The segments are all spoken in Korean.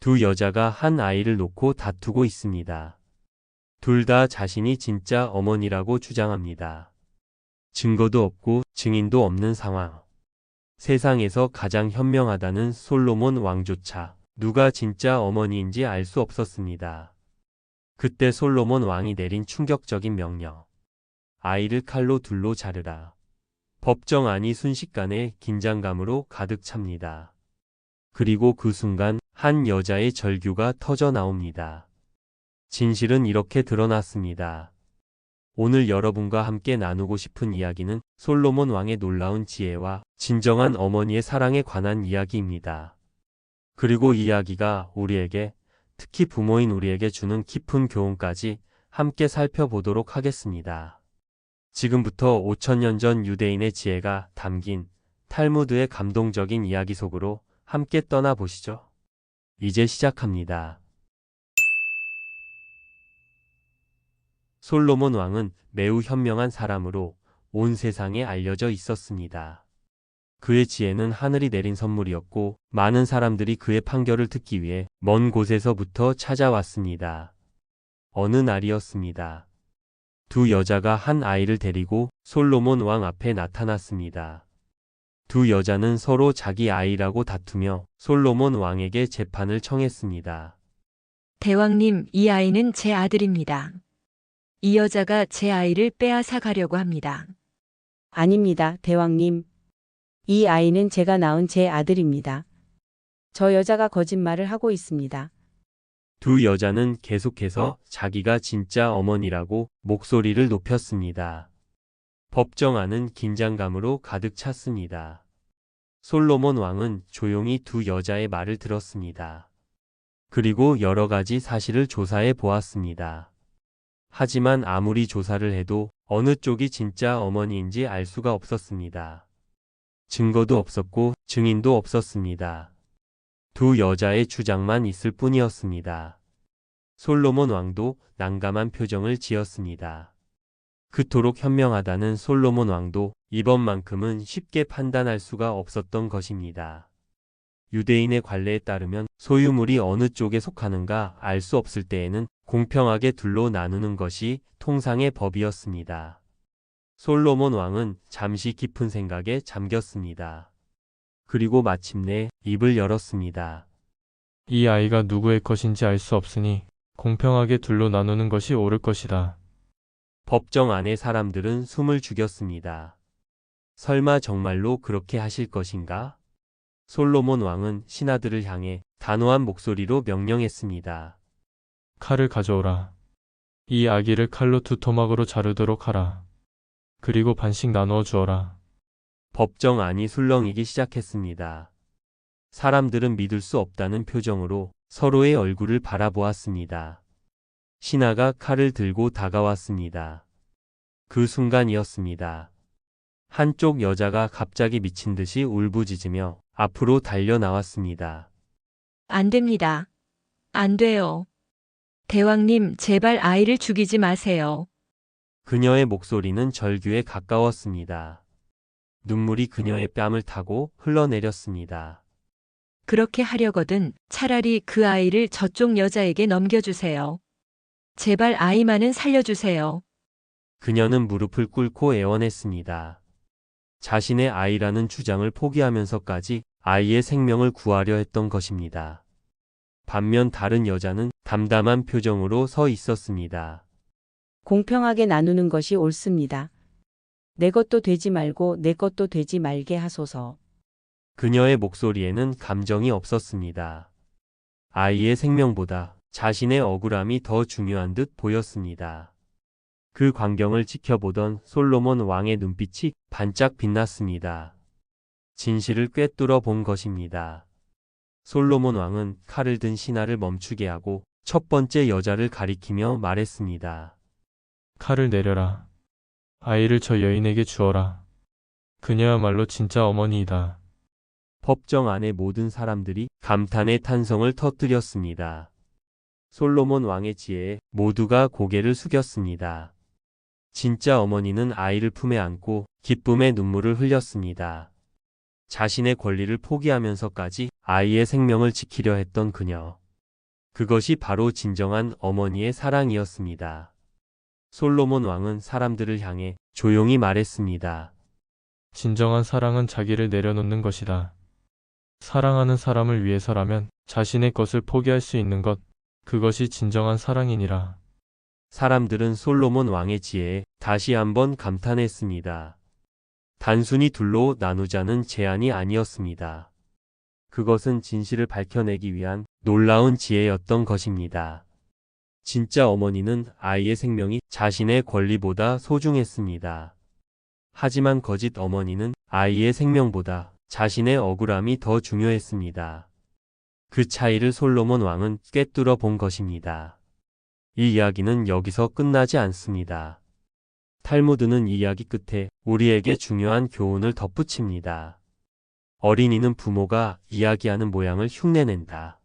두 여자가 한 아이를 놓고 다투고 있습니다. 둘 다 자신이 진짜 어머니라고 주장합니다. 증거도 없고 증인도 없는 상황. 세상에서 가장 현명하다는 솔로몬 왕조차 누가 진짜 어머니인지 알 수 없었습니다. 그때 솔로몬 왕이 내린 충격적인 명령. 아이를 칼로 둘로 자르라. 법정안이 순식간에 긴장감으로 가득 찹니다. 그리고 그 순간 한 여자의 절규가 터져 나옵니다. 진실은 이렇게 드러났습니다. 오늘 여러분과 함께 나누고 싶은 이야기는 솔로몬 왕의 놀라운 지혜와 진정한 어머니의 사랑에 관한 이야기입니다. 그리고 이 이야기가 우리에게, 특히 부모인 우리에게 주는 깊은 교훈까지 함께 살펴보도록 하겠습니다. 지금부터 5000년 전 유대인의 지혜가 담긴 탈무드의 감동적인 이야기 속으로 함께 떠나보시죠. 이제 시작합니다. 솔로몬 왕은 매우 현명한 사람으로 온 세상에 알려져 있었습니다. 그의 지혜는 하늘이 내린 선물이었고 많은 사람들이 그의 판결을 듣기 위해 먼 곳에서부터 찾아왔습니다. 어느 날이었습니다. 두 여자가 한 아이를 데리고 솔로몬 왕 앞에 나타났습니다. 두 여자는 서로 자기 아이라고 다투며 솔로몬 왕에게 재판을 청했습니다. 대왕님, 이 아이는 제 아들입니다. 이 여자가 제 아이를 빼앗아 가려고 합니다. 아닙니다, 대왕님. 이 아이는 제가 낳은 제 아들입니다. 저 여자가 거짓말을 하고 있습니다. 두 여자는 계속해서 자기가 진짜 어머니라고 목소리를 높였습니다. 법정안은 긴장감으로 가득 찼습니다. 솔로몬 왕은 조용히 두 여자의 말을 들었습니다. 그리고 여러 가지 사실을 조사해 보았습니다. 하지만 아무리 조사를 해도 어느 쪽이 진짜 어머니인지 알 수가 없었습니다. 증거도 없었고 증인도 없었습니다. 두 여자의 주장만 있을 뿐이었습니다. 솔로몬 왕도 난감한 표정을 지었습니다. 그토록 현명하다는 솔로몬 왕도 이번만큼은 쉽게 판단할 수가 없었던 것입니다. 유대인의 관례에 따르면 소유물이 어느 쪽에 속하는가 알 수 없을 때에는 공평하게 둘로 나누는 것이 통상의 법이었습니다. 솔로몬 왕은 잠시 깊은 생각에 잠겼습니다. 그리고 마침내 입을 열었습니다. 이 아이가 누구의 것인지 알 수 없으니 공평하게 둘로 나누는 것이 옳을 것이다. 법정 안의 사람들은 숨을 죽였습니다. 설마 정말로 그렇게 하실 것인가? 솔로몬 왕은 신하들을 향해 단호한 목소리로 명령했습니다. 칼을 가져오라. 이 아기를 칼로 두 토막으로 자르도록 하라. 그리고 반씩 나누어 주어라. 법정 안이 술렁이기 시작했습니다. 사람들은 믿을 수 없다는 표정으로 서로의 얼굴을 바라보았습니다. 신하가 칼을 들고 다가왔습니다. 그 순간이었습니다. 한쪽 여자가 갑자기 미친 듯이 울부짖으며 앞으로 달려 나왔습니다. 안 됩니다. 안 돼요. 대왕님, 제발 아이를 죽이지 마세요. 그녀의 목소리는 절규에 가까웠습니다. 눈물이 그녀의 뺨을 타고 흘러내렸습니다. 그렇게 하려거든 차라리 그 아이를 저쪽 여자에게 넘겨주세요. 제발 아이만은 살려주세요. 그녀는 무릎을 꿇고 애원했습니다. 자신의 아이라는 주장을 포기하면서까지 아이의 생명을 구하려 했던 것입니다. 반면 다른 여자는 담담한 표정으로 서 있었습니다. 공평하게 나누는 것이 옳습니다. 내 것도 되지 말고 내 것도 되지 말게 하소서. 그녀의 목소리에는 감정이 없었습니다. 아이의 생명보다 자신의 억울함이 더 중요한 듯 보였습니다. 그 광경을 지켜보던 솔로몬 왕의 눈빛이 반짝 빛났습니다. 진실을 꿰뚫어 본 것입니다. 솔로몬 왕은 칼을 든 신하를 멈추게 하고 첫 번째 여자를 가리키며 말했습니다. 칼을 내려라. 아이를 저 여인에게 주어라. 그녀야말로 진짜 어머니이다. 법정 안의 모든 사람들이 감탄의 탄성을 터뜨렸습니다. 솔로몬 왕의 지혜에 모두가 고개를 숙였습니다. 진짜 어머니는 아이를 품에 안고 기쁨의 눈물을 흘렸습니다. 자신의 권리를 포기하면서까지 아이의 생명을 지키려 했던 그녀. 그것이 바로 진정한 어머니의 사랑이었습니다. 솔로몬 왕은 사람들을 향해 조용히 말했습니다. 진정한 사랑은 자기를 내려놓는 것이다. 사랑하는 사람을 위해서라면 자신의 것을 포기할 수 있는 것, 그것이 진정한 사랑이니라. 사람들은 솔로몬 왕의 지혜에 다시 한번 감탄했습니다. 단순히 둘로 나누자는 제안이 아니었습니다. 그것은 진실을 밝혀내기 위한 놀라운 지혜였던 것입니다. 진짜 어머니는 아이의 생명이 자신의 권리보다 소중했습니다. 하지만 거짓 어머니는 아이의 생명보다 자신의 억울함이 더 중요했습니다. 그 차이를 솔로몬 왕은 꿰뚫어 본 것입니다. 이 이야기는 여기서 끝나지 않습니다. 탈무드는 이 이야기 끝에 우리에게 중요한 교훈을 덧붙입니다. 어린이는 부모가 이야기하는 모양을 흉내낸다.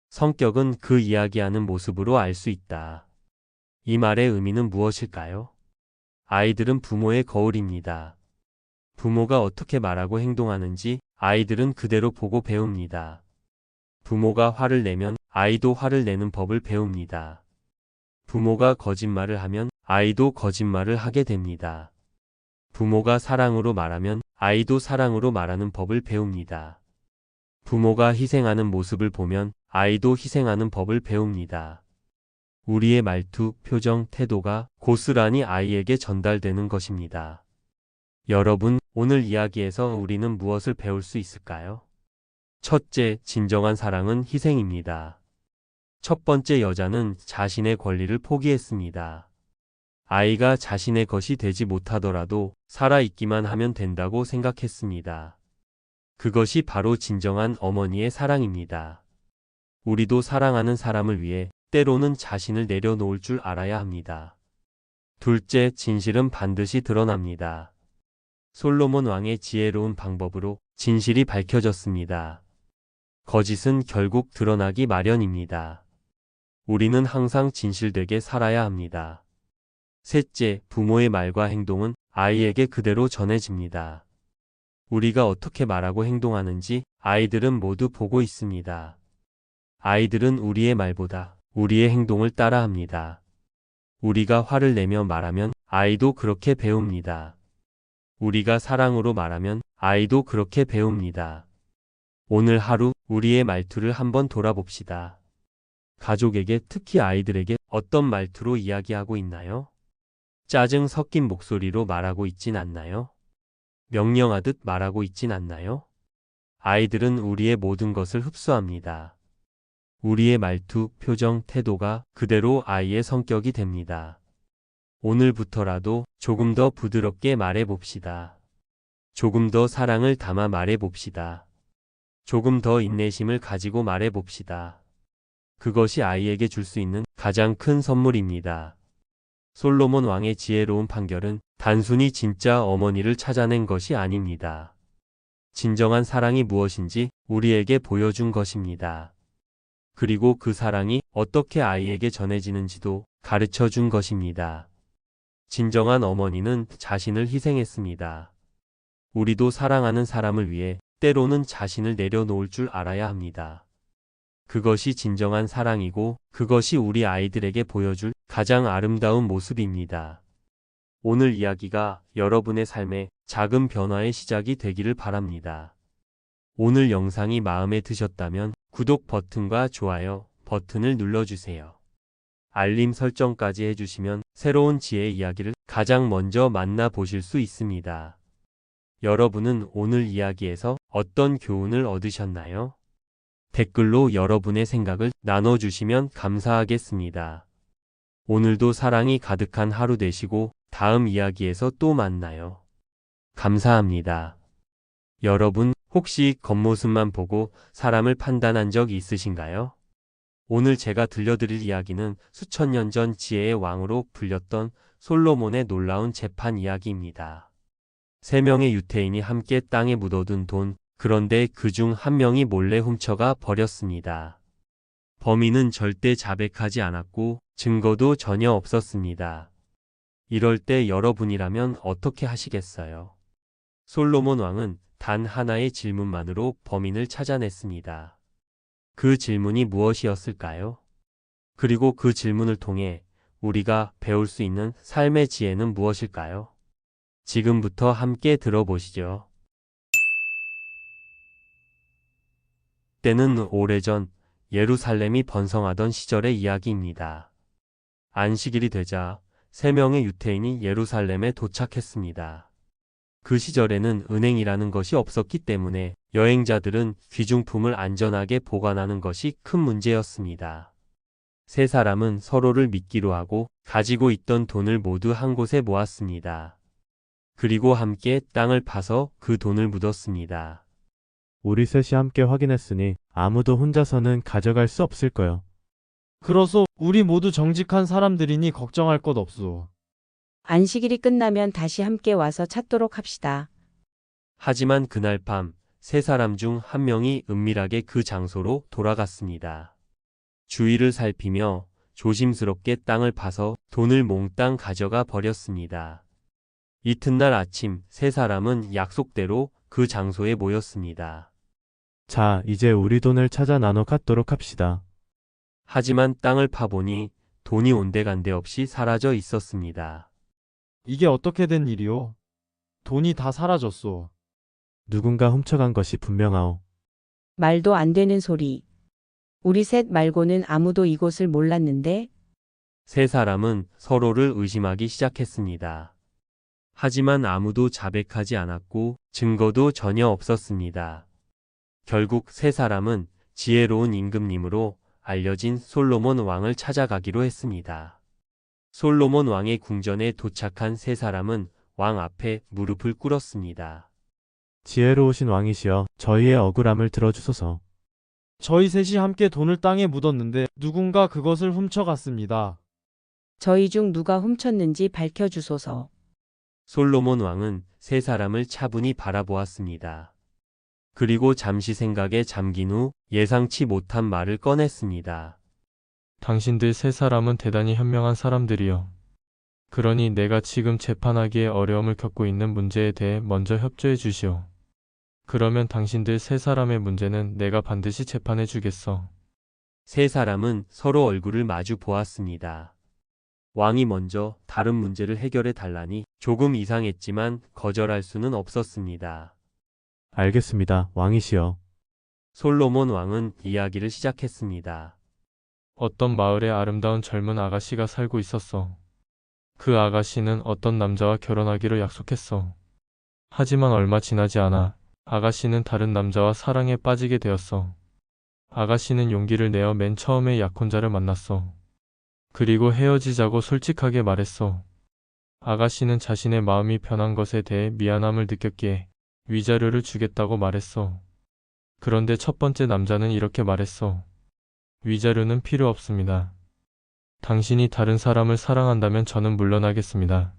성격은 그 이야기하는 모습으로 알 수 있다. 이 말의 의미는 무엇일까요? 아이들은 부모의 거울입니다. 부모가 어떻게 말하고 행동하는지 아이들은 그대로 보고 배웁니다. 부모가 화를 내면 아이도 화를 내는 법을 배웁니다. 부모가 거짓말을 하면 아이도 거짓말을 하게 됩니다. 부모가 사랑으로 말하면 아이도 사랑으로 말하는 법을 배웁니다. 부모가 희생하는 모습을 보면 아이도 희생하는 법을 배웁니다. 우리의 말투, 표정, 태도가 고스란히 아이에게 전달되는 것입니다. 여러분, 오늘 이야기에서 우리는 무엇을 배울 수 있을까요? 첫째, 진정한 사랑은 희생입니다. 첫 번째 여자는 자신의 권리를 포기했습니다. 아이가 자신의 것이 되지 못하더라도 살아있기만 하면 된다고 생각했습니다. 그것이 바로 진정한 어머니의 사랑입니다. 우리도 사랑하는 사람을 위해 때로는 자신을 내려놓을 줄 알아야 합니다. 둘째, 진실은 반드시 드러납니다. 솔로몬 왕의 지혜로운 방법으로 진실이 밝혀졌습니다. 거짓은 결국 드러나기 마련입니다. 우리는 항상 진실되게 살아야 합니다. 셋째, 부모의 말과 행동은 아이에게 그대로 전해집니다. 우리가 어떻게 말하고 행동하는지 아이들은 모두 보고 있습니다. 아이들은 우리의 말보다 우리의 행동을 따라합니다. 우리가 화를 내며 말하면 아이도 그렇게 배웁니다. 우리가 사랑으로 말하면 아이도 그렇게 배웁니다. 오늘 하루 우리의 말투를 한번 돌아봅시다. 가족에게, 특히 아이들에게 어떤 말투로 이야기하고 있나요? 짜증 섞인 목소리로 말하고 있진 않나요? 명령하듯 말하고 있진 않나요? 아이들은 우리의 모든 것을 흡수합니다. 우리의 말투, 표정, 태도가 그대로 아이의 성격이 됩니다. 오늘부터라도 조금 더 부드럽게 말해봅시다. 조금 더 사랑을 담아 말해봅시다. 조금 더 인내심을 가지고 말해봅시다. 그것이 아이에게 줄 수 있는 가장 큰 선물입니다. 솔로몬 왕의 지혜로운 판결은 단순히 진짜 어머니를 찾아낸 것이 아닙니다. 진정한 사랑이 무엇인지 우리에게 보여준 것입니다. 그리고 그 사랑이 어떻게 아이에게 전해지는지도 가르쳐 준 것입니다. 진정한 어머니는 자신을 희생했습니다. 우리도 사랑하는 사람을 위해 때로는 자신을 내려놓을 줄 알아야 합니다. 그것이 진정한 사랑이고 그것이 우리 아이들에게 보여줄 가장 아름다운 모습입니다. 오늘 이야기가 여러분의 삶에 작은 변화의 시작이 되기를 바랍니다. 오늘 영상이 마음에 드셨다면 구독 버튼과 좋아요 버튼을 눌러주세요. 알림 설정까지 해주시면 새로운 지혜 이야기를 가장 먼저 만나보실 수 있습니다. 여러분은 오늘 이야기에서 어떤 교훈을 얻으셨나요? 댓글로 여러분의 생각을 나눠주시면 감사하겠습니다. 오늘도 사랑이 가득한 하루 되시고 다음 이야기에서 또 만나요. 감사합니다. 여러분, 혹시 겉모습만 보고 사람을 판단한 적 있으신가요? 오늘 제가 들려드릴 이야기는 수천 년 전 지혜의 왕으로 불렸던 솔로몬의 놀라운 재판 이야기입니다. 3명의 유태인이 함께 땅에 묻어둔 돈, 그런데 그중 한 명이 몰래 훔쳐가 버렸습니다. 범인은 절대 자백하지 않았고 증거도 전혀 없었습니다. 이럴 때 여러분이라면 어떻게 하시겠어요? 솔로몬 왕은 단 하나의 질문만으로 범인을 찾아냈습니다. 그 질문이 무엇이었을까요? 그리고 그 질문을 통해 우리가 배울 수 있는 삶의 지혜는 무엇일까요? 지금부터 함께 들어보시죠. 때는 오래전 예루살렘이 번성하던 시절의 이야기입니다. 안식일이 되자 3명의 유대인이 예루살렘에 도착했습니다. 그 시절에는 은행이라는 것이 없었기 때문에 여행자들은 귀중품을 안전하게 보관하는 것이 큰 문제였습니다. 3사람은 서로를 믿기로 하고 가지고 있던 돈을 모두 한 곳에 모았습니다. 그리고 함께 땅을 파서 그 돈을 묻었습니다. 우리 셋이 함께 확인했으니 아무도 혼자서는 가져갈 수 없을 거요. 그러소 우리 모두 정직한 사람들이니 걱정할 것 없소. 안식일이 끝나면 다시 함께 와서 찾도록 합시다. 하지만 그날 밤 3사람 중 1명이 은밀하게 그 장소로 돌아갔습니다. 주위를 살피며 조심스럽게 땅을 파서 돈을 몽땅 가져가 버렸습니다. 이튿날 아침 3사람은 약속대로 그 장소에 모였습니다. 자, 이제 우리 돈을 찾아 나눠 갖도록 합시다. 하지만 땅을 파보니 돈이 온데간데 없이 사라져 있었습니다. 이게 어떻게 된 일이오? 돈이 다 사라졌소. 누군가 훔쳐간 것이 분명하오. 말도 안 되는 소리. 우리 셋 말고는 아무도 이곳을 몰랐는데 3사람은 서로를 의심하기 시작했습니다. 하지만 아무도 자백하지 않았고 증거도 전혀 없었습니다. 결국 3사람은 지혜로운 임금님으로 알려진 솔로몬 왕을 찾아가기로 했습니다. 솔로몬 왕의 궁전에 도착한 3사람은 왕 앞에 무릎을 꿇었습니다. 지혜로우신 왕이시여, 저희의 억울함을 들어주소서. 저희 셋이 함께 돈을 땅에 묻었는데 누군가 그것을 훔쳐갔습니다. 저희 중 누가 훔쳤는지 밝혀주소서. 솔로몬 왕은 3사람을 차분히 바라보았습니다. 그리고 잠시 생각에 잠긴 후 예상치 못한 말을 꺼냈습니다. 당신들 3사람은 대단히 현명한 사람들이요. 그러니 내가 지금 재판하기에 어려움을 겪고 있는 문제에 대해 먼저 협조해 주시오. 그러면 당신들 3사람의 문제는 내가 반드시 재판해 주겠어. 3사람은 서로 얼굴을 마주 보았습니다. 왕이 먼저 다른 문제를 해결해 달라니 조금 이상했지만 거절할 수는 없었습니다. 알겠습니다, 왕이시여. 솔로몬 왕은 이야기를 시작했습니다. 어떤 마을에 아름다운 젊은 아가씨가 살고 있었어. 그 아가씨는 어떤 남자와 결혼하기로 약속했어. 하지만 얼마 지나지 않아 아가씨는 다른 남자와 사랑에 빠지게 되었어. 아가씨는 용기를 내어 맨 처음에 약혼자를 만났어. 그리고 헤어지자고 솔직하게 말했어. 아가씨는 자신의 마음이 변한 것에 대해 미안함을 느꼈기에 위자료를 주겠다고 말했어. 그런데 첫 번째 남자는 이렇게 말했어. 위자료는 필요 없습니다. 당신이 다른 사람을 사랑한다면 저는 물러나겠습니다.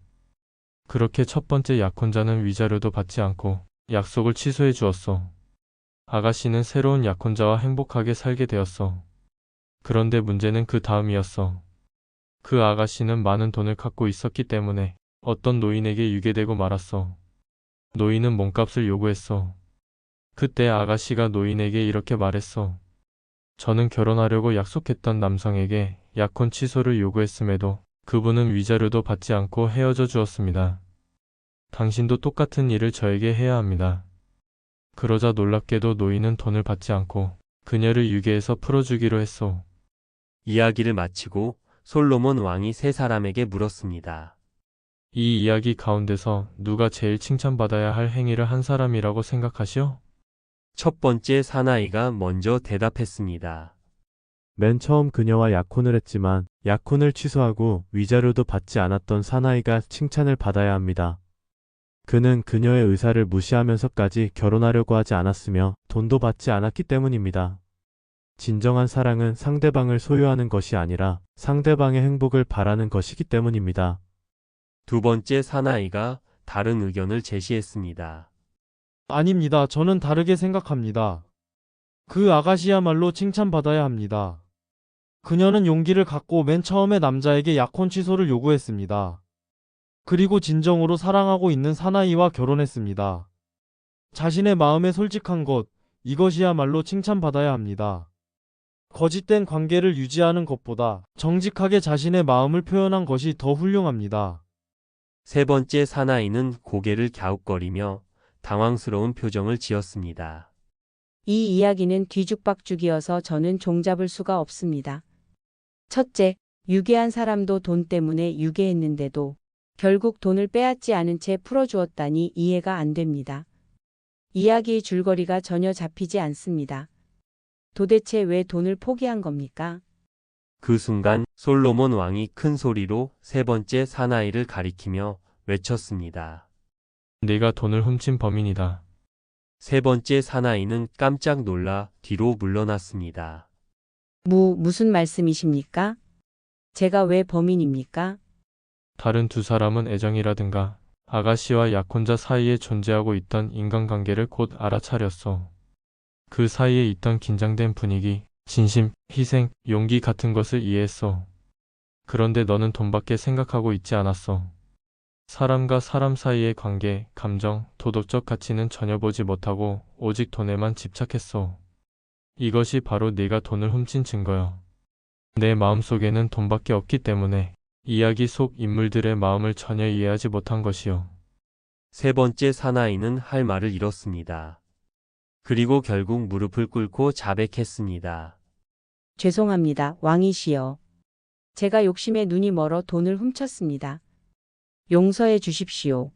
그렇게 첫 번째 약혼자는 위자료도 받지 않고 약속을 취소해 주었어. 아가씨는 새로운 약혼자와 행복하게 살게 되었어. 그런데 문제는 그 다음이었어. 그 아가씨는 많은 돈을 갖고 있었기 때문에 어떤 노인에게 유괴되고 말았어. 노인은 몸값을 요구했어. 그때 아가씨가 노인에게 이렇게 말했어. 저는 결혼하려고 약속했던 남성에게 약혼 취소를 요구했음에도 그분은 위자료도 받지 않고 헤어져 주었습니다. 당신도 똑같은 일을 저에게 해야 합니다. 그러자 놀랍게도 노인은 돈을 받지 않고 그녀를 유괴해서 풀어주기로 했소. 이야기를 마치고 솔로몬 왕이 3사람에게 물었습니다. 이 이야기 가운데서 누가 제일 칭찬받아야 할 행위를 한 사람이라고 생각하시오? 첫 번째 사나이가 먼저 대답했습니다. 맨 처음 그녀와 약혼을 했지만 약혼을 취소하고 위자료도 받지 않았던 사나이가 칭찬을 받아야 합니다. 그는 그녀의 의사를 무시하면서까지 결혼하려고 하지 않았으며 돈도 받지 않았기 때문입니다. 진정한 사랑은 상대방을 소유하는 것이 아니라 상대방의 행복을 바라는 것이기 때문입니다. 두 번째 사나이가 다른 의견을 제시했습니다. 아닙니다. 저는 다르게 생각합니다. 그 아가씨야말로 칭찬받아야 합니다. 그녀는 용기를 갖고 맨 처음에 남자에게 약혼 취소를 요구했습니다. 그리고 진정으로 사랑하고 있는 사나이와 결혼했습니다. 자신의 마음에 솔직한 것, 이것이야말로 칭찬받아야 합니다. 거짓된 관계를 유지하는 것보다 정직하게 자신의 마음을 표현한 것이 더 훌륭합니다. 세 번째 사나이는 고개를 갸웃거리며 당황스러운 표정을 지었습니다. 이 이야기는 뒤죽박죽이어서 저는 종잡을 수가 없습니다. 첫째, 유괴한 사람도 돈 때문에 유괴했는데도 결국 돈을 빼앗지 않은 채 풀어주었다니 이해가 안 됩니다. 이야기의 줄거리가 전혀 잡히지 않습니다. 도대체 왜 돈을 포기한 겁니까? 그 순간 솔로몬 왕이 큰 소리로 세 번째 사나이를 가리키며 외쳤습니다. 네가 돈을 훔친 범인이다. 세 번째 사나이는 깜짝 놀라 뒤로 물러났습니다. 무슨 말씀이십니까? 제가 왜 범인입니까? 다른 두 사람은 애정이라든가 아가씨와 약혼자 사이에 존재하고 있던 인간관계를 곧 알아차렸어. 그 사이에 있던 긴장된 분위기, 진심, 희생, 용기 같은 것을 이해했어. 그런데 너는 돈밖에 생각하고 있지 않았어. 사람과 사람 사이의 관계, 감정, 도덕적 가치는 전혀 보지 못하고 오직 돈에만 집착했어. 이것이 바로 네가 돈을 훔친 증거야. 내 마음속에는 돈밖에 없기 때문에 이야기 속 인물들의 마음을 전혀 이해하지 못한 것이요. 세 번째 사나이는 할 말을 잃었습니다. 그리고 결국 무릎을 꿇고 자백했습니다. 죄송합니다, 왕이시여. 제가 욕심에 눈이 멀어 돈을 훔쳤습니다. 용서해 주십시오.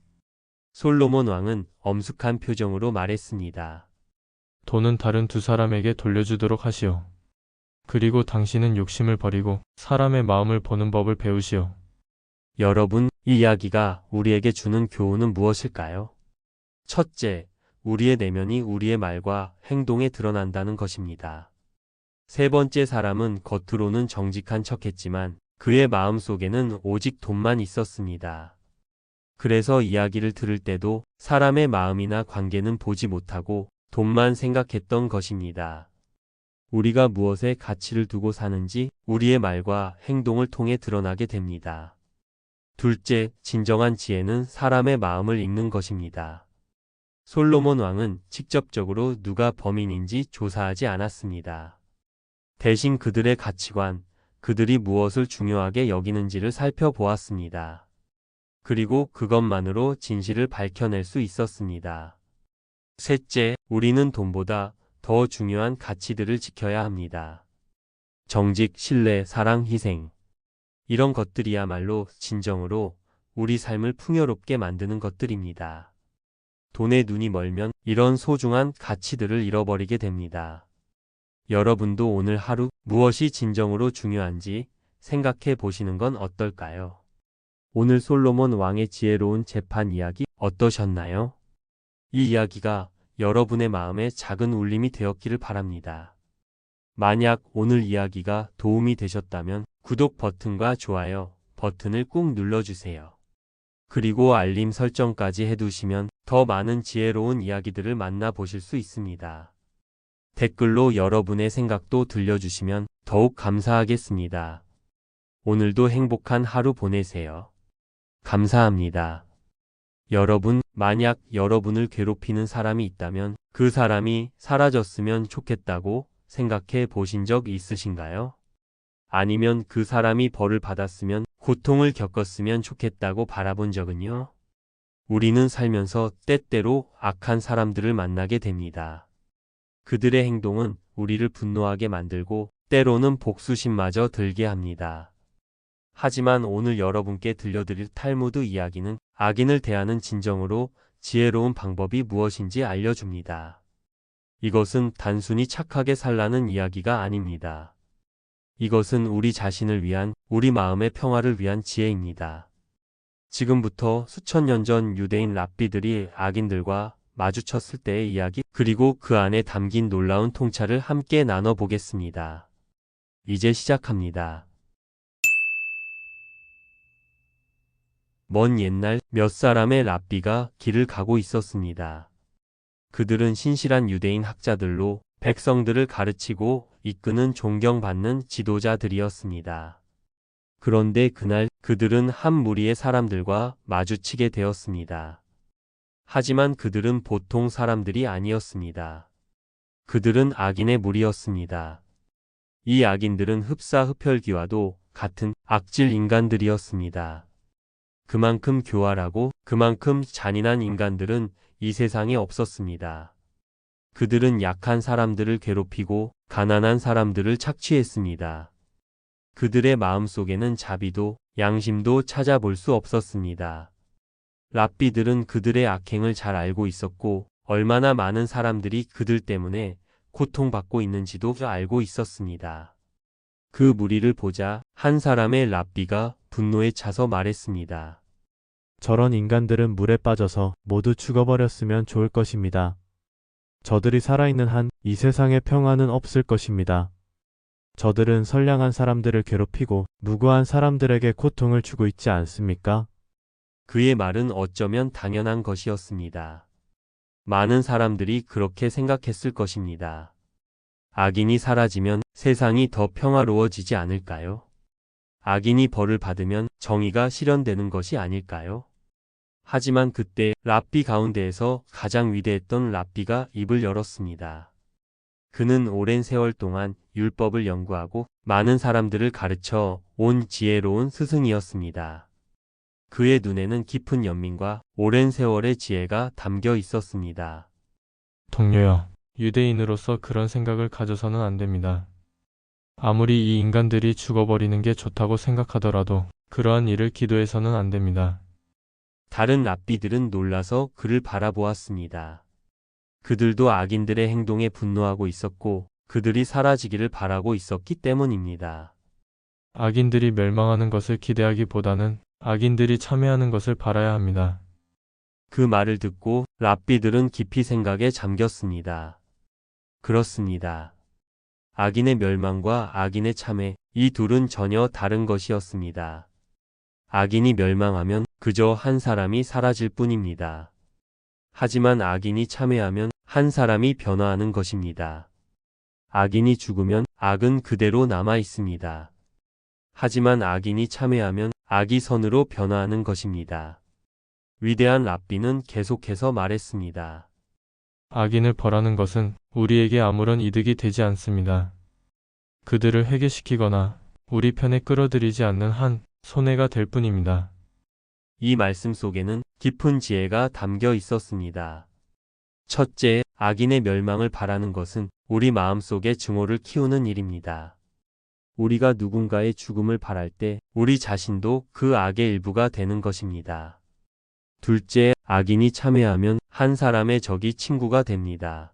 솔로몬 왕은 엄숙한 표정으로 말했습니다. 돈은 다른 두 사람에게 돌려주도록 하시오. 그리고 당신은 욕심을 버리고 사람의 마음을 보는 법을 배우시오. 여러분, 이 이야기가 우리에게 주는 교훈은 무엇일까요? 첫째, 우리의 내면이 우리의 말과 행동에 드러난다는 것입니다. 세 번째 사람은 겉으로는 정직한 척했지만 그의 마음속에는 오직 돈만 있었습니다. 그래서 이야기를 들을 때도 사람의 마음이나 관계는 보지 못하고 돈만 생각했던 것입니다. 우리가 무엇에 가치를 두고 사는지 우리의 말과 행동을 통해 드러나게 됩니다. 둘째, 진정한 지혜는 사람의 마음을 읽는 것입니다. 솔로몬 왕은 직접적으로 누가 범인인지 조사하지 않았습니다. 대신 그들의 가치관, 그들이 무엇을 중요하게 여기는지를 살펴보았습니다. 그리고 그것만으로 진실을 밝혀낼 수 있었습니다. 셋째, 우리는 돈보다 더 중요한 가치들을 지켜야 합니다. 정직, 신뢰, 사랑, 희생. 이런 것들이야말로 진정으로 우리 삶을 풍요롭게 만드는 것들입니다. 돈에 눈이 멀면 이런 소중한 가치들을 잃어버리게 됩니다. 여러분도 오늘 하루 무엇이 진정으로 중요한지 생각해 보시는 건 어떨까요? 오늘 솔로몬 왕의 지혜로운 재판 이야기 어떠셨나요? 이 이야기가 여러분의 마음에 작은 울림이 되었기를 바랍니다. 만약 오늘 이야기가 도움이 되셨다면 구독 버튼과 좋아요 버튼을 꾹 눌러주세요. 그리고 알림 설정까지 해두시면 더 많은 지혜로운 이야기들을 만나보실 수 있습니다. 댓글로 여러분의 생각도 들려주시면 더욱 감사하겠습니다. 오늘도 행복한 하루 보내세요. 감사합니다. 여러분, 만약 여러분을 괴롭히는 사람이 있다면 그 사람이 사라졌으면 좋겠다고 생각해 보신 적 있으신가요? 아니면 그 사람이 벌을 받았으면 고통을 겪었으면 좋겠다고 바라본 적은요? 우리는 살면서 때때로 악한 사람들을 만나게 됩니다. 그들의 행동은 우리를 분노하게 만들고 때로는 복수심마저 들게 합니다. 하지만 오늘 여러분께 들려드릴 탈무드 이야기는 악인을 대하는 진정으로 지혜로운 방법이 무엇인지 알려줍니다. 이것은 단순히 착하게 살라는 이야기가 아닙니다. 이것은 우리 자신을 위한, 우리 마음의 평화를 위한 지혜입니다. 지금부터 수천 년 전 유대인 랍비들이 악인들과 마주쳤을 때의 이야기, 그리고 그 안에 담긴 놀라운 통찰을 함께 나눠보겠습니다. 이제 시작합니다. 먼 옛날 몇 사람의 랍비가 길을 가고 있었습니다. 그들은 신실한 유대인 학자들로 백성들을 가르치고 이끄는 존경받는 지도자들이었습니다. 그런데 그날 그들은 한 무리의 사람들과 마주치게 되었습니다. 하지만 그들은 보통 사람들이 아니었습니다. 그들은 악인의 무리였습니다. 이 악인들은 흡사흡혈귀와도 같은 악질 인간들이었습니다. 그만큼 교활하고 그만큼 잔인한 인간들은 이 세상에 없었습니다. 그들은 약한 사람들을 괴롭히고 가난한 사람들을 착취했습니다. 그들의 마음속에는 자비도 양심도 찾아볼 수 없었습니다. 랍비들은 그들의 악행을 잘 알고 있었고 얼마나 많은 사람들이 그들 때문에 고통받고 있는지도 알고 있었습니다. 그 무리를 보자 한 사람의 랍비가 분노에 차서 말했습니다. 저런 인간들은 물에 빠져서 모두 죽어버렸으면 좋을 것입니다. 저들이 살아있는 한 이 세상에 평화는 없을 것입니다. 저들은 선량한 사람들을 괴롭히고 무고한 사람들에게 고통을 주고 있지 않습니까? 그의 말은 어쩌면 당연한 것이었습니다. 많은 사람들이 그렇게 생각했을 것입니다. 악인이 사라지면 세상이 더 평화로워지지 않을까요? 악인이 벌을 받으면 정의가 실현되는 것이 아닐까요? 하지만 그때 랍비 가운데에서 가장 위대했던 랍비가 입을 열었습니다. 그는 오랜 세월 동안 율법을 연구하고 많은 사람들을 가르쳐 온 지혜로운 스승이었습니다. 그의 눈에는 깊은 연민과 오랜 세월의 지혜가 담겨 있었습니다. 동료여, 유대인으로서 그런 생각을 가져서는 안 됩니다. 아무리 이 인간들이 죽어버리는 게 좋다고 생각하더라도 그러한 일을 기도해서는 안 됩니다. 다른 랍비들은 놀라서 그를 바라보았습니다. 그들도 악인들의 행동에 분노하고 있었고 그들이 사라지기를 바라고 있었기 때문입니다. 악인들이 멸망하는 것을 기대하기보다는 악인들이 참여하는 것을 바라야 합니다. 그 말을 듣고 랍비들은 깊이 생각에 잠겼습니다. 그렇습니다. 악인의 멸망과 악인의 참회, 이 둘은 전혀 다른 것이었습니다. 악인이 멸망하면 그저 한 사람이 사라질 뿐입니다. 하지만 악인이 참회하면 한 사람이 변화하는 것입니다. 악인이 죽으면 악은 그대로 남아 있습니다. 하지만 악인이 참회하면 악이 선으로 변화하는 것입니다. 위대한 랍비는 계속해서 말했습니다. 악인을 벌하는 것은 우리에게 아무런 이득이 되지 않습니다. 그들을 회개시키거나 우리 편에 끌어들이지 않는 한 손해가 될 뿐입니다. 이 말씀 속에는 깊은 지혜가 담겨 있었습니다. 첫째, 악인의 멸망을 바라는 것은 우리 마음속에 증오를 키우는 일입니다. 우리가 누군가의 죽음을 바랄 때 우리 자신도 그 악의 일부가 되는 것입니다. 둘째, 악인이 참회하면 한 사람의 적이 친구가 됩니다.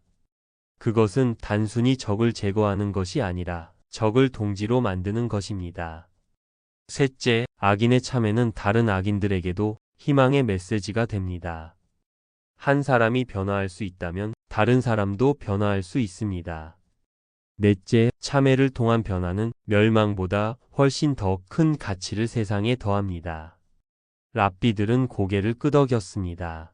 그것은 단순히 적을 제거하는 것이 아니라 적을 동지로 만드는 것입니다. 셋째, 악인의 참회는 다른 악인들에게도 희망의 메시지가 됩니다. 한 사람이 변화할 수 있다면 다른 사람도 변화할 수 있습니다. 넷째, 참회를 통한 변화는 멸망보다 훨씬 더 큰 가치를 세상에 더합니다. 랍비들은 고개를 끄덕였습니다.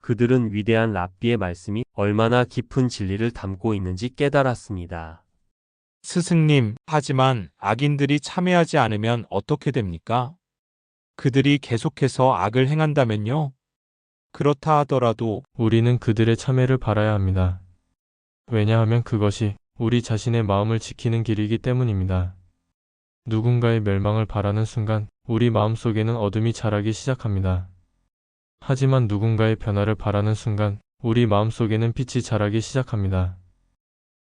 그들은 위대한 랍비의 말씀이 얼마나 깊은 진리를 담고 있는지 깨달았습니다. 스승님, 하지만 악인들이 참여하지 않으면 어떻게 됩니까? 그들이 계속해서 악을 행한다면요? 그렇다 하더라도 우리는 그들의 참회를 바라야 합니다. 왜냐하면 그것이 우리 자신의 마음을 지키는 길이기 때문입니다. 누군가의 멸망을 바라는 순간 우리 마음속에는 어둠이 자라기 시작합니다. 하지만 누군가의 변화를 바라는 순간 우리 마음속에는 빛이 자라기 시작합니다.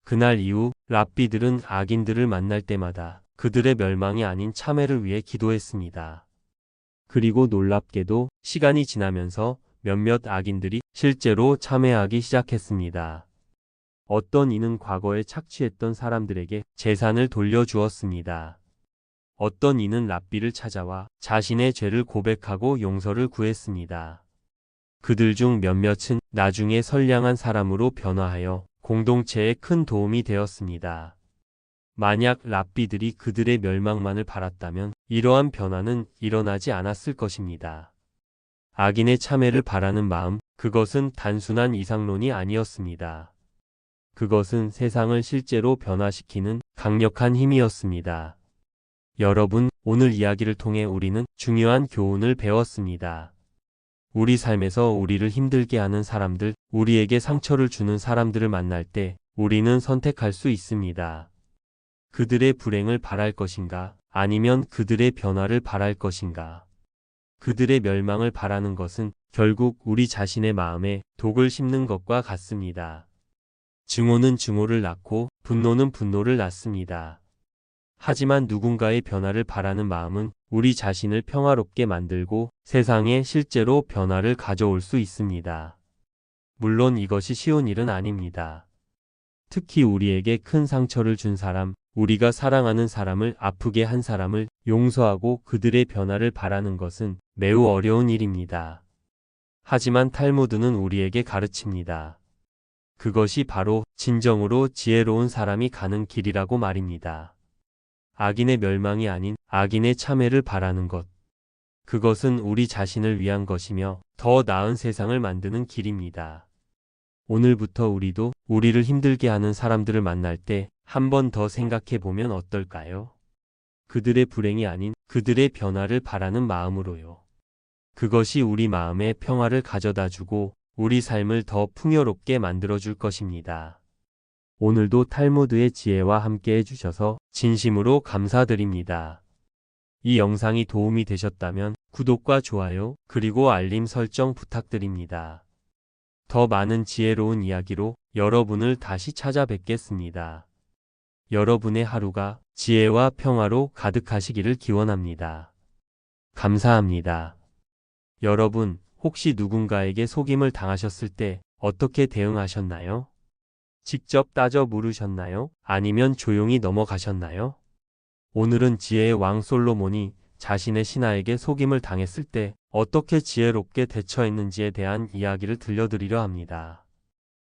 그날 이후 랍비들은 악인들을 만날 때마다 그들의 멸망이 아닌 참회를 위해 기도했습니다. 그리고 놀랍게도 시간이 지나면서 몇몇 악인들이 실제로 참회하기 시작했습니다. 어떤 이는 과거에 착취했던 사람들에게 재산을 돌려주었습니다. 어떤 이는 랍비를 찾아와 자신의 죄를 고백하고 용서를 구했습니다. 그들 중 몇몇은 나중에 선량한 사람으로 변화하여 공동체에 큰 도움이 되었습니다. 만약 랍비들이 그들의 멸망만을 바랐다면 이러한 변화는 일어나지 않았을 것입니다. 악인의 참회를 바라는 마음, 그것은 단순한 이상론이 아니었습니다. 그것은 세상을 실제로 변화시키는 강력한 힘이었습니다. 여러분, 오늘 이야기를 통해 우리는 중요한 교훈을 배웠습니다. 우리 삶에서 우리를 힘들게 하는 사람들, 우리에게 상처를 주는 사람들을 만날 때 우리는 선택할 수 있습니다. 그들의 불행을 바랄 것인가? 아니면 그들의 변화를 바랄 것인가? 그들의 멸망을 바라는 것은 결국 우리 자신의 마음에 독을 심는 것과 같습니다. 증오는 증오를 낳고 분노는 분노를 낳습니다. 하지만 누군가의 변화를 바라는 마음은 우리 자신을 평화롭게 만들고 세상에 실제로 변화를 가져올 수 있습니다. 물론 이것이 쉬운 일은 아닙니다. 특히 우리에게 큰 상처를 준 사람, 우리가 사랑하는 사람을 아프게 한 사람을 용서하고 그들의 변화를 바라는 것은 매우 어려운 일입니다. 하지만 탈무드는 우리에게 가르칩니다. 그것이 바로 진정으로 지혜로운 사람이 가는 길이라고 말입니다. 악인의 멸망이 아닌 악인의 참회를 바라는 것. 그것은 우리 자신을 위한 것이며 더 나은 세상을 만드는 길입니다. 오늘부터 우리도 우리를 힘들게 하는 사람들을 만날 때 한 번 더 생각해 보면 어떨까요? 그들의 불행이 아닌 그들의 변화를 바라는 마음으로요. 그것이 우리 마음에 평화를 가져다 주고 우리 삶을 더 풍요롭게 만들어 줄 것입니다. 오늘도 탈무드의 지혜와 함께 해주셔서 진심으로 감사드립니다. 이 영상이 도움이 되셨다면 구독과 좋아요 그리고 알림 설정 부탁드립니다. 더 많은 지혜로운 이야기로 여러분을 다시 찾아뵙겠습니다. 여러분의 하루가 지혜와 평화로 가득하시기를 기원합니다. 감사합니다. 여러분, 혹시 누군가에게 속임을 당하셨을 때 어떻게 대응하셨나요? 직접 따져 물으셨나요? 아니면 조용히 넘어가셨나요? 오늘은 지혜의 왕 솔로몬이 자신의 신하에게 속임을 당했을 때 어떻게 지혜롭게 대처했는지에 대한 이야기를 들려드리려 합니다.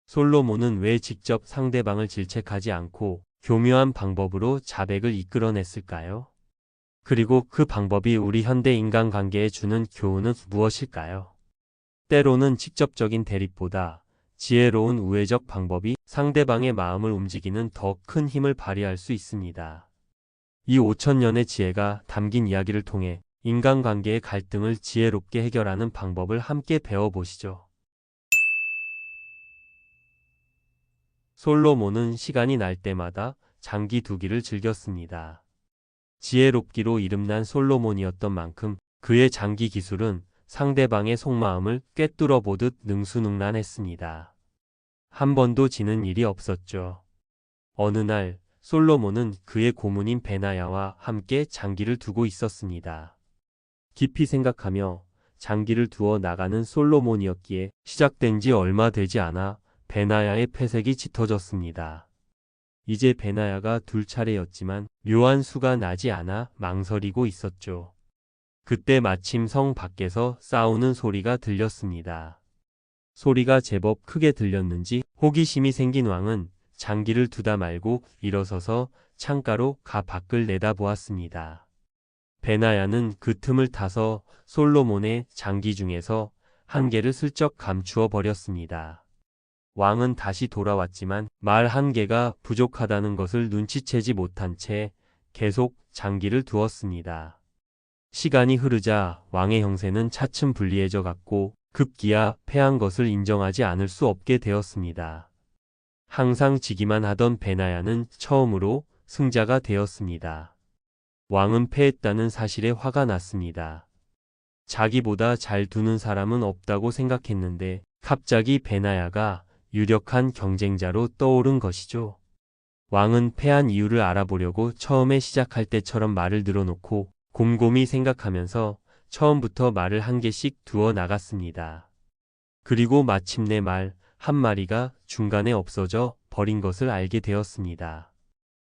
솔로몬은 왜 직접 상대방을 질책하지 않고 교묘한 방법으로 자백을 이끌어냈을까요? 그리고 그 방법이 우리 현대 인간관계에 주는 교훈은 무엇일까요? 때로는 직접적인 대립보다 지혜로운 우회적 방법이 상대방의 마음을 움직이는 더 큰 힘을 발휘할 수 있습니다. 이 5000년의 지혜가 담긴 이야기를 통해 인간관계의 갈등을 지혜롭게 해결하는 방법을 함께 배워보시죠. 솔로몬은 시간이 날 때마다 장기 두기를 즐겼습니다. 지혜롭기로 이름난 솔로몬이었던 만큼 그의 장기 기술은 상대방의 속마음을 꿰뚫어 보듯 능수능란했습니다. 한 번도 지는 일이 없었죠. 어느 날 솔로몬은 그의 고문인 베나야와 함께 장기를 두고 있었습니다. 깊이 생각하며 장기를 두어 나가는 솔로몬이었기에 시작된 지 얼마 되지 않아 베나야의 패색이 짙어졌습니다. 이제 베나야가 둘 차례였지만 묘한 수가 나지 않아 망설이고 있었죠. 그때 마침 성 밖에서 싸우는 소리가 들렸습니다. 소리가 제법 크게 들렸는지 호기심이 생긴 왕은 장기를 두다 말고 일어서서 창가로 가 밖을 내다보았습니다. 베나야는 그 틈을 타서 솔로몬의 장기 중에서 한 개를 슬쩍 감추어 버렸습니다. 왕은 다시 돌아왔지만 말 한 개가 부족하다는 것을 눈치채지 못한 채 계속 장기를 두었습니다. 시간이 흐르자 왕의 형세는 차츰 불리해져 갔고 급기야 패한 것을 인정하지 않을 수 없게 되었습니다. 항상 지기만 하던 베나야는 처음으로 승자가 되었습니다. 왕은 패했다는 사실에 화가 났습니다. 자기보다 잘 두는 사람은 없다고 생각했는데 갑자기 베나야가 유력한 경쟁자로 떠오른 것이죠. 왕은 패한 이유를 알아보려고 처음에 시작할 때처럼 말을 늘어놓고 곰곰이 생각하면서 처음부터 말을 한 개씩 두어 나갔습니다. 그리고 마침내 말 한 마리가 중간에 없어져 버린 것을 알게 되었습니다.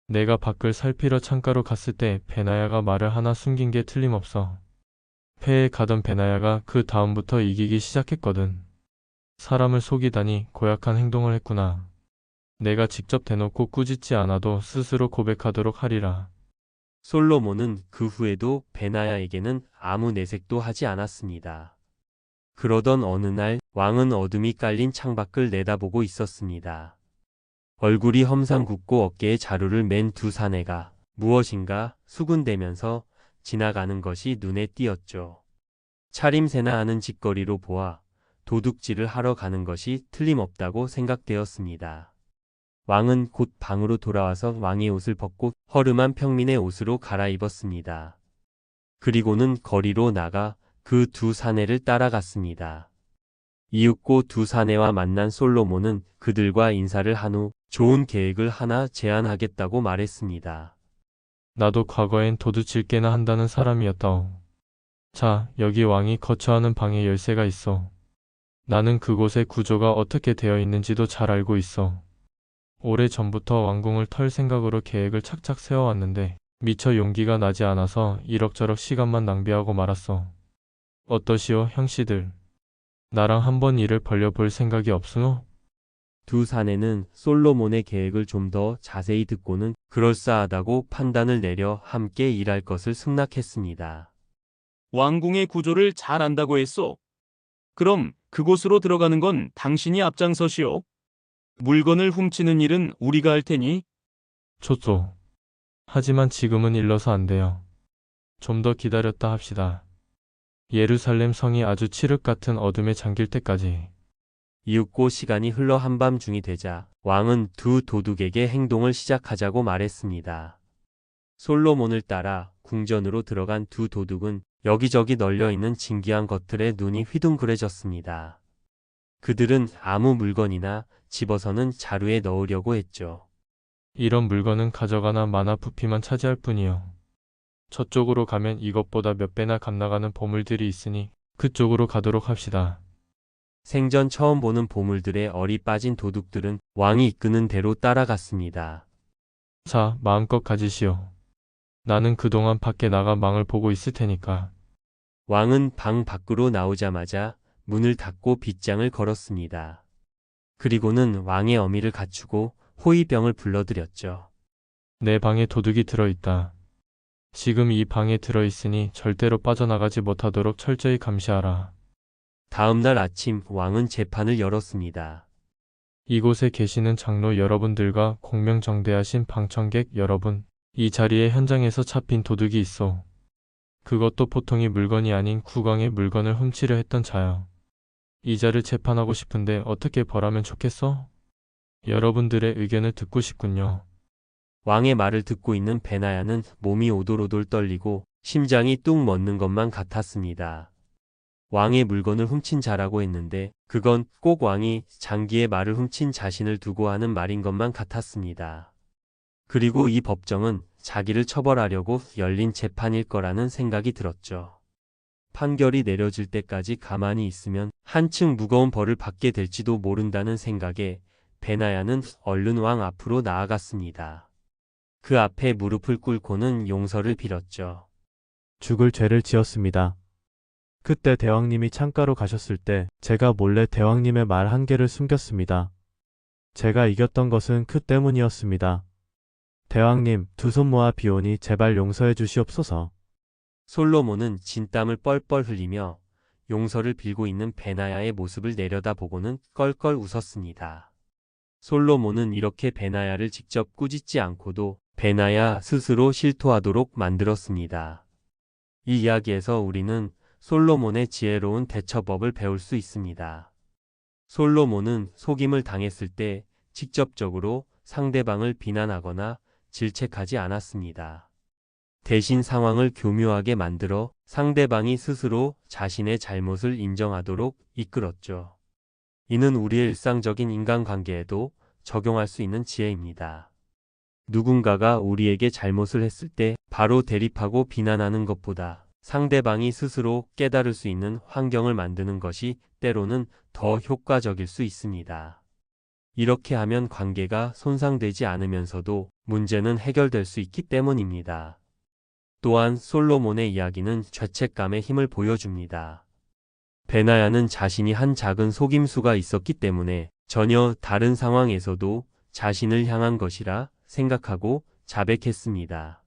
내가 밖을 살피러 창가로 갔을 때 베나야가 말을 하나 숨긴 게 틀림없어. 패에 가던 베나야가 그 다음부터 이기기 시작했거든. 사람을 속이다니 고약한 행동을 했구나. 내가 직접 대놓고 꾸짖지 않아도 스스로 고백하도록 하리라. 솔로몬은 그 후에도 베나야에게는 아무 내색도 하지 않았습니다. 그러던 어느 날 왕은 어둠이 깔린 창밖을 내다보고 있었습니다. 얼굴이 험상궂고 어깨에 자루를 맨 두 사내가 무엇인가 수군대면서 지나가는 것이 눈에 띄었죠. 차림새나 하는 짓거리로 보아 도둑질을 하러 가는 것이 틀림없다고 생각되었습니다. 왕은 곧 방으로 돌아와서 왕의 옷을 벗고 허름한 평민의 옷으로 갈아입었습니다. 그리고는 거리로 나가 그 두 사내를 따라갔습니다. 이윽고 두 사내와 만난 솔로몬은 그들과 인사를 한 후 좋은 계획을 하나 제안하겠다고 말했습니다. 나도 과거엔 도둑질 꽤나 한다는 사람이었다오. 자, 여기 왕이 거처하는 방에 열쇠가 있어. 나는 그곳의 구조가 어떻게 되어 있는지도 잘 알고 있어. 오래전부터 왕궁을 털 생각으로 계획을 착착 세워왔는데 미처 용기가 나지 않아서 이럭저럭 시간만 낭비하고 말았어. 어떠시오, 형씨들? 나랑 한번 일을 벌려볼 생각이 없으노? 두 사내는 솔로몬의 계획을 좀 더 자세히 듣고는 그럴싸하다고 판단을 내려 함께 일할 것을 승낙했습니다. 왕궁의 구조를 잘 안다고 했소. 그럼 그곳으로 들어가는 건 당신이 앞장서시오. 물건을 훔치는 일은 우리가 할 테니. 좋소. 하지만 지금은 일러서 안 돼요. 좀 더 기다렸다 합시다. 예루살렘 성이 아주 칠흑 같은 어둠에 잠길 때까지. 이윽고 시간이 흘러 한밤중이 되자 왕은 두 도둑에게 행동을 시작하자고 말했습니다. 솔로몬을 따라 궁전으로 들어간 두 도둑은 여기저기 널려있는 진귀한 것들에 눈이 휘둥그레졌습니다. 그들은 아무 물건이나 집어서는 자루에 넣으려고 했죠. 이런 물건은 가져가나 마나 부피만 차지할 뿐이요. 저쪽으로 가면 이것보다 몇 배나 값나가는 보물들이 있으니 그쪽으로 가도록 합시다. 생전 처음 보는 보물들에 얼이 빠진 도둑들은 왕이 이끄는 대로 따라갔습니다. 자, 마음껏 가지시오. 나는 그동안 밖에 나가 망을 보고 있을 테니까. 왕은 방 밖으로 나오자마자 문을 닫고 빗장을 걸었습니다. 그리고는 왕의 어미를 갖추고 호위병을 불러들였죠. 내 방에 도둑이 들어있다. 지금 이 방에 들어있으니 절대로 빠져나가지 못하도록 철저히 감시하라. 다음 날 아침 왕은 재판을 열었습니다. 이곳에 계시는 장로 여러분들과 공명정대하신 방청객 여러분, 이 자리에 현장에서 잡힌 도둑이 있어. 그것도 보통의 물건이 아닌 국왕의 물건을 훔치려 했던 자야. 이 자를 재판하고 싶은데 어떻게 벌하면 좋겠어? 여러분들의 의견을 듣고 싶군요. 왕의 말을 듣고 있는 베나야는 몸이 오돌오돌 떨리고 심장이 뚝 멎는 것만 같았습니다. 왕의 물건을 훔친 자라고 했는데 그건 꼭 왕이 장기의 말을 훔친 자신을 두고 하는 말인 것만 같았습니다. 그리고 이 법정은 자기를 처벌하려고 열린 재판일 거라는 생각이 들었죠. 판결이 내려질 때까지 가만히 있으면 한층 무거운 벌을 받게 될지도 모른다는 생각에 베나야는 얼른 왕 앞으로 나아갔습니다. 그 앞에 무릎을 꿇고는 용서를 빌었죠. 죽을 죄를 지었습니다. 그때 대왕님이 창가로 가셨을 때 제가 몰래 대왕님의 말 한 개를 숨겼습니다. 제가 이겼던 것은 그 때문이었습니다. 대왕님, 두 손 모아 비오니 제발 용서해 주시옵소서. 솔로몬은 진땀을 뻘뻘 흘리며 용서를 빌고 있는 베나야의 모습을 내려다보고는 껄껄 웃었습니다. 솔로몬은 이렇게 베나야를 직접 꾸짖지 않고도 베나야 스스로 실토하도록 만들었습니다. 이 이야기에서 우리는 솔로몬의 지혜로운 대처법을 배울 수 있습니다. 솔로몬은 속임을 당했을 때 직접적으로 상대방을 비난하거나 질책하지 않았습니다. 대신 상황을 교묘하게 만들어 상대방이 스스로 자신의 잘못을 인정하도록 이끌었죠. 이는 우리의 일상적인 인간관계에도 적용할 수 있는 지혜입니다. 누군가가 우리에게 잘못을 했을 때 바로 대립하고 비난하는 것보다 상대방이 스스로 깨달을 수 있는 환경을 만드는 것이 때로는 더 효과적일 수 있습니다. 이렇게 하면 관계가 손상되지 않으면서도 문제는 해결될 수 있기 때문입니다. 또한 솔로몬의 이야기는 죄책감의 힘을 보여줍니다. 베나야는 자신이 한 작은 속임수가 있었기 때문에 전혀 다른 상황에서도 자신을 향한 것이라 생각하고 자백했습니다.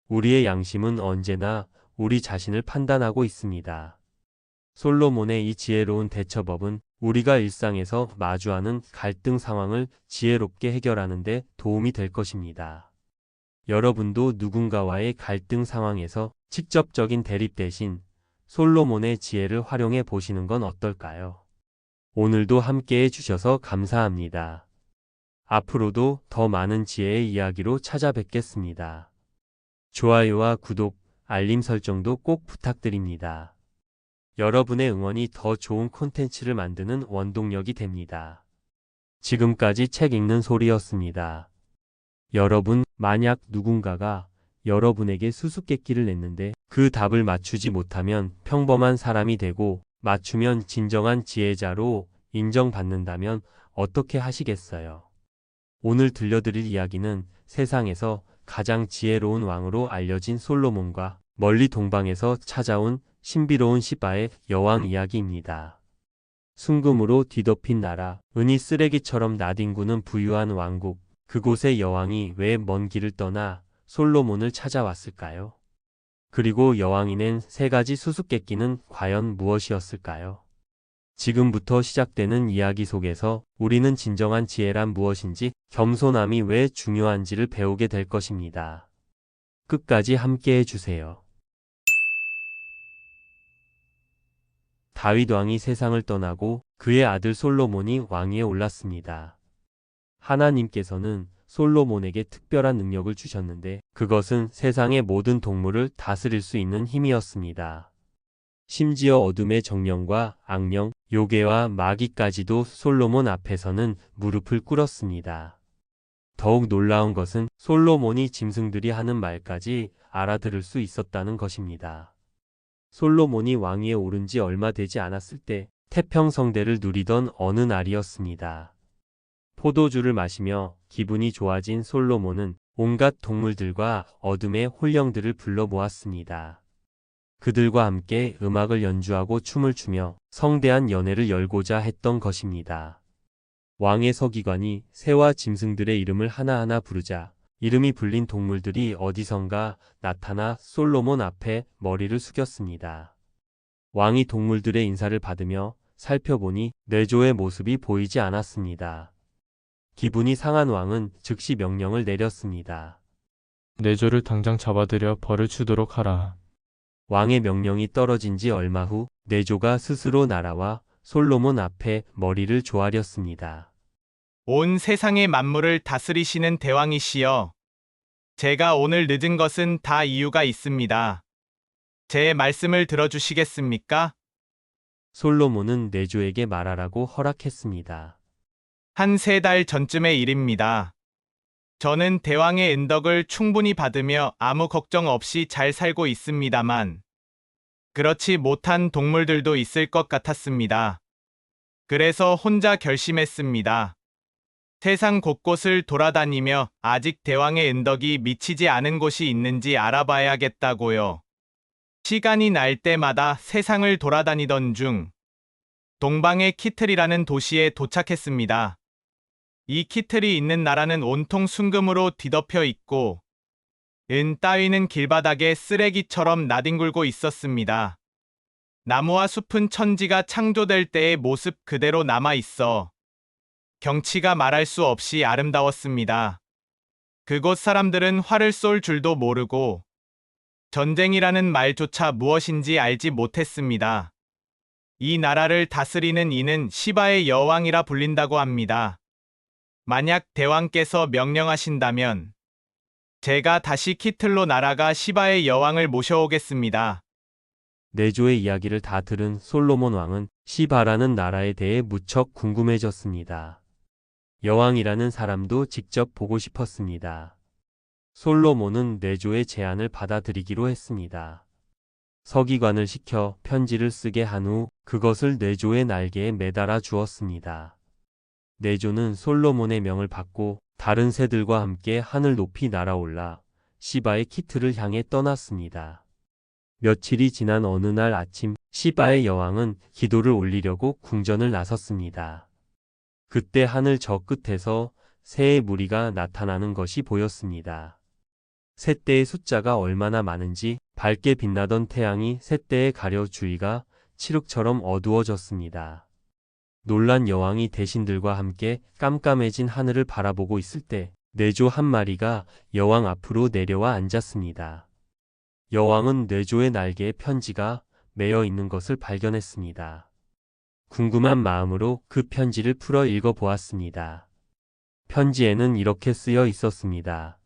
우리의 양심은 언제나 우리 자신을 판단하고 있습니다. 솔로몬의 이 지혜로운 대처법은 우리가 일상에서 마주하는 갈등 상황을 지혜롭게 해결하는 데 도움이 될 것입니다. 여러분도 누군가와의 갈등 상황에서 직접적인 대립 대신 솔로몬의 지혜를 활용해 보시는 건 어떨까요? 오늘도 함께 해주셔서 감사합니다. 앞으로도 더 많은 지혜의 이야기로 찾아뵙겠습니다. 좋아요와 구독, 알림 설정도 꼭 부탁드립니다. 여러분의 응원이 더 좋은 콘텐츠를 만드는 원동력이 됩니다. 지금까지 책 읽는 소리였습니다. 여러분, 만약 누군가가 여러분에게 수수께끼를 냈는데 그 답을 맞추지 못하면 평범한 사람이 되고 맞추면 진정한 지혜자로 인정받는다면 어떻게 하시겠어요? 오늘 들려드릴 이야기는 세상에서 가장 지혜로운 왕으로 알려진 솔로몬과 멀리 동방에서 찾아온 신비로운 시바의 여왕 이야기입니다. 순금으로 뒤덮인 나라, 은이 쓰레기처럼 나뒹구는 부유한 왕국, 그곳의 여왕이 왜 먼 길을 떠나 솔로몬을 찾아왔을까요? 그리고 여왕이 낸 3가지 수수께끼는 과연 무엇이었을까요? 지금부터 시작되는 이야기 속에서 우리는 진정한 지혜란 무엇인지, 겸손함이 왜 중요한지를 배우게 될 것입니다. 끝까지 함께해 주세요. 다윗 왕이 세상을 떠나고 그의 아들 솔로몬이 왕위에 올랐습니다. 하나님께서는 솔로몬에게 특별한 능력을 주셨는데 그것은 세상의 모든 동물을 다스릴 수 있는 힘이었습니다. 심지어 어둠의 정령과 악령, 요괴와 마귀까지도 솔로몬 앞에서는 무릎을 꿇었습니다. 더욱 놀라운 것은 솔로몬이 짐승들이 하는 말까지 알아들을 수 있었다는 것입니다. 솔로몬이 왕위에 오른 지 얼마 되지 않았을 때 태평성대를 누리던 어느 날이었습니다. 포도주를 마시며 기분이 좋아진 솔로몬은 온갖 동물들과 어둠의 혼령들을 불러 모았습니다. 그들과 함께 음악을 연주하고 춤을 추며 성대한 연회를 열고자 했던 것입니다. 왕의 서기관이 새와 짐승들의 이름을 하나하나 부르자 이름이 불린 동물들이 어디선가 나타나 솔로몬 앞에 머리를 숙였습니다. 왕이 동물들의 인사를 받으며 살펴보니 내조의 모습이 보이지 않았습니다. 기분이 상한 왕은 즉시 명령을 내렸습니다. 내조를 당장 잡아들여 벌을 주도록 하라. 왕의 명령이 떨어진 지 얼마 후 내조가 스스로 날아와 솔로몬 앞에 머리를 조아렸습니다. 온 세상의 만물을 다스리시는 대왕이시여. 제가 오늘 늦은 것은 다 이유가 있습니다. 제 말씀을 들어주시겠습니까? 솔로몬은 내조에게 말하라고 허락했습니다. 한 3달 전쯤의 일입니다. 저는 대왕의 은덕을 충분히 받으며 아무 걱정 없이 잘 살고 있습니다만 그렇지 못한 동물들도 있을 것 같았습니다. 그래서 혼자 결심했습니다. 세상 곳곳을 돌아다니며 아직 대왕의 은덕이 미치지 않은 곳이 있는지 알아봐야겠다고요. 시간이 날 때마다 세상을 돌아다니던 중 동방의 키틀이라는 도시에 도착했습니다. 이 키틀이 있는 나라는 온통 순금으로 뒤덮여 있고 은 따위는 길바닥에 쓰레기처럼 나뒹굴고 있었습니다. 나무와 숲은 천지가 창조될 때의 모습 그대로 남아 있어 경치가 말할 수 없이 아름다웠습니다. 그곳 사람들은 활을 쏠 줄도 모르고 전쟁이라는 말조차 무엇인지 알지 못했습니다. 이 나라를 다스리는 이는 시바의 여왕이라 불린다고 합니다. 만약 대왕께서 명령하신다면 제가 다시 키틀로 날아가 시바의 여왕을 모셔오겠습니다. 내조의 이야기를 다 들은 솔로몬 왕은 시바라는 나라에 대해 무척 궁금해졌습니다. 여왕이라는 사람도 직접 보고 싶었습니다. 솔로몬은 내조의 제안을 받아들이기로 했습니다. 서기관을 시켜 편지를 쓰게 한 후 그것을 내조의 날개에 매달아 주었습니다. 내조는 솔로몬의 명을 받고 다른 새들과 함께 하늘 높이 날아올라 시바의 키틀을 향해 떠났습니다. 며칠이 지난 어느 날 아침 시바의 여왕은 기도를 올리려고 궁전을 나섰습니다. 그때 하늘 저 끝에서 새의 무리가 나타나는 것이 보였습니다. 새떼의 숫자가 얼마나 많은지 밝게 빛나던 태양이 새떼에 가려 주위가 칠흑처럼 어두워졌습니다. 놀란 여왕이 대신들과 함께 깜깜해진 하늘을 바라보고 있을 때 내조 한 마리가 여왕 앞으로 내려와 앉았습니다. 여왕은 내조의 날개에 편지가 매여 있는 것을 발견했습니다. 궁금한 마음으로 그 편지를 풀어 읽어보았습니다. 편지에는 이렇게 쓰여 있었습니다.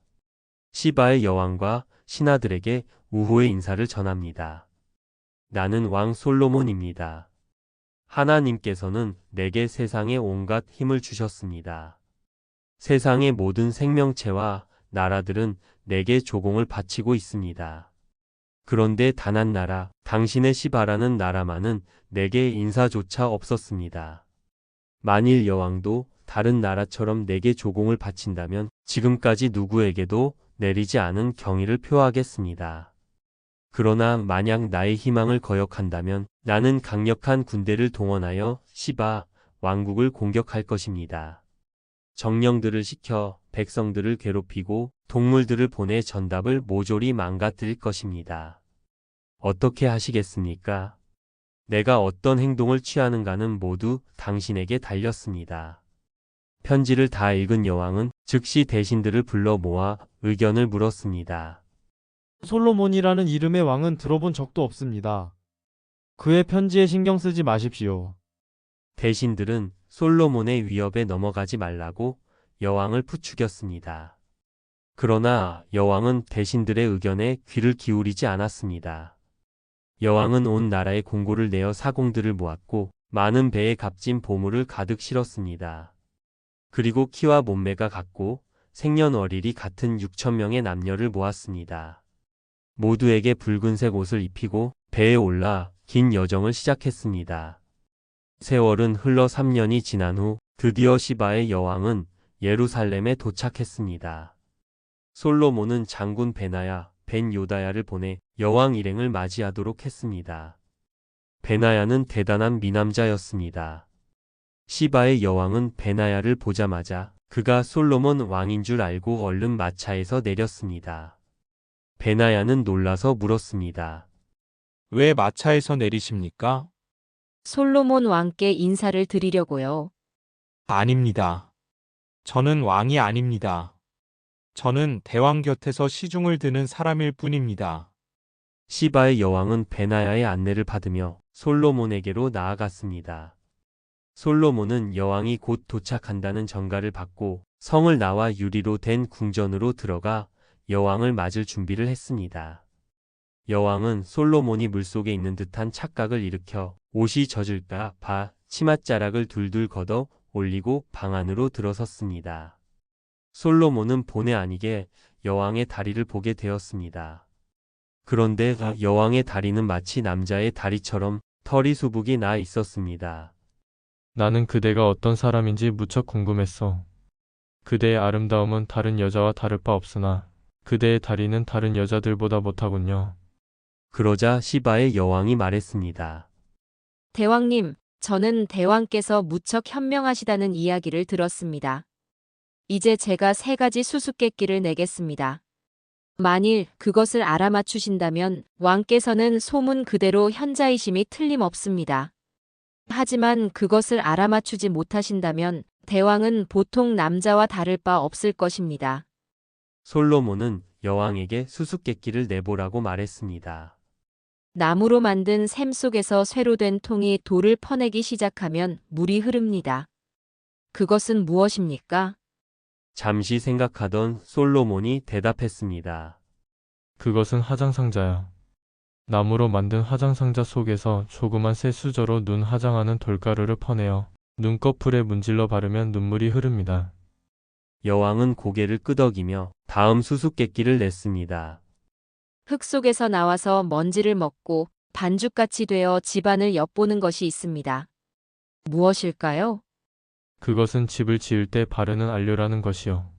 시바의 여왕과 신하들에게 우호의 인사를 전합니다. 나는 왕 솔로몬입니다. 하나님께서는 내게 세상의 온갖 힘을 주셨습니다. 세상의 모든 생명체와 나라들은 내게 조공을 바치고 있습니다. 그런데 단 한 나라, 당신의 시바라는 나라만은 내게 인사조차 없었습니다. 만일 여왕도 다른 나라처럼 내게 조공을 바친다면 지금까지 누구에게도 내리지 않은 경의를 표하겠습니다. 그러나 만약 나의 희망을 거역한다면 나는 강력한 군대를 동원하여 시바 왕국을 공격할 것입니다. 정령들을 시켜 백성들을 괴롭히고 동물들을 보내 전답을 모조리 망가뜨릴 것입니다. 어떻게 하시겠습니까? 내가 어떤 행동을 취하는가는 모두 당신에게 달렸습니다. 편지를 다 읽은 여왕은 즉시 대신들을 불러 모아 의견을 물었습니다. 솔로몬이라는 이름의 왕은 들어본 적도 없습니다. 그의 편지에 신경 쓰지 마십시오. 대신들은 솔로몬의 위협에 넘어가지 말라고 여왕을 부추겼습니다. 그러나 여왕은 대신들의 의견에 귀를 기울이지 않았습니다. 여왕은 온 나라에 공고를 내어 사공들을 모았고 많은 배에 값진 보물을 가득 실었습니다. 그리고 키와 몸매가 같고 생년월일이 같은 6,000명의 남녀를 모았습니다. 모두에게 붉은색 옷을 입히고 배에 올라 긴 여정을 시작했습니다. 세월은 흘러 3년이 지난 후 드디어 시바의 여왕은 예루살렘에 도착했습니다. 솔로몬은 장군 베나야, 벤 요다야를 보내 여왕 일행을 맞이하도록 했습니다. 베나야는 대단한 미남자였습니다. 시바의 여왕은 베나야를 보자마자 그가 솔로몬 왕인 줄 알고 얼른 마차에서 내렸습니다. 베나야는 놀라서 물었습니다. 왜 마차에서 내리십니까? 솔로몬 왕께 인사를 드리려고요. 아닙니다. 저는 왕이 아닙니다. 저는 대왕 곁에서 시중을 드는 사람일 뿐입니다. 시바의 여왕은 베나야의 안내를 받으며 솔로몬에게로 나아갔습니다. 솔로몬은 여왕이 곧 도착한다는 전가를 받고 성을 나와 유리로 된 궁전으로 들어가 여왕을 맞을 준비를 했습니다. 여왕은 솔로몬이 물속에 있는 듯한 착각을 일으켜 옷이 젖을까 봐 치맛자락을 둘둘 걷어 올리고 방 안으로 들어섰습니다. 솔로몬은 본의 아니게 여왕의 다리를 보게 되었습니다. 그런데 여왕의 다리는 마치 남자의 다리처럼 털이 수북이 나 있었습니다. 나는 그대가 어떤 사람인지 무척 궁금했어. 그대의 아름다움은 다른 여자와 다를 바 없으나 그대의 다리는 다른 여자들보다 못하군요. 그러자 시바의 여왕이 말했습니다. 대왕님, 저는 대왕께서 무척 현명하시다는 이야기를 들었습니다. 이제 제가 3가지 수수께끼를 내겠습니다. 만일 그것을 알아맞추신다면 왕께서는 소문 그대로 현자이심이 틀림없습니다. 하지만 그것을 알아맞추지 못하신다면 대왕은 보통 남자와 다를 바 없을 것입니다. 솔로몬은 여왕에게 수수께끼를 내보라고 말했습니다. 나무로 만든 샘 속에서 쇠로 된 통이 돌을 퍼내기 시작하면 물이 흐릅니다. 그것은 무엇입니까? 잠시 생각하던 솔로몬이 대답했습니다. 그것은 화장상자야. 나무로 만든 화장상자 속에서 조그만 새 수저로 눈 화장하는 돌가루를 퍼내어 눈꺼풀에 문질러 바르면 눈물이 흐릅니다. 여왕은 고개를 끄덕이며 다음 수수께끼를 냈습니다. 흙 속에서 나와서 먼지를 먹고 반죽같이 되어 집안을 엿보는 것이 있습니다. 무엇일까요? 그것은 집을 지을 때 바르는 안료라는 것이요.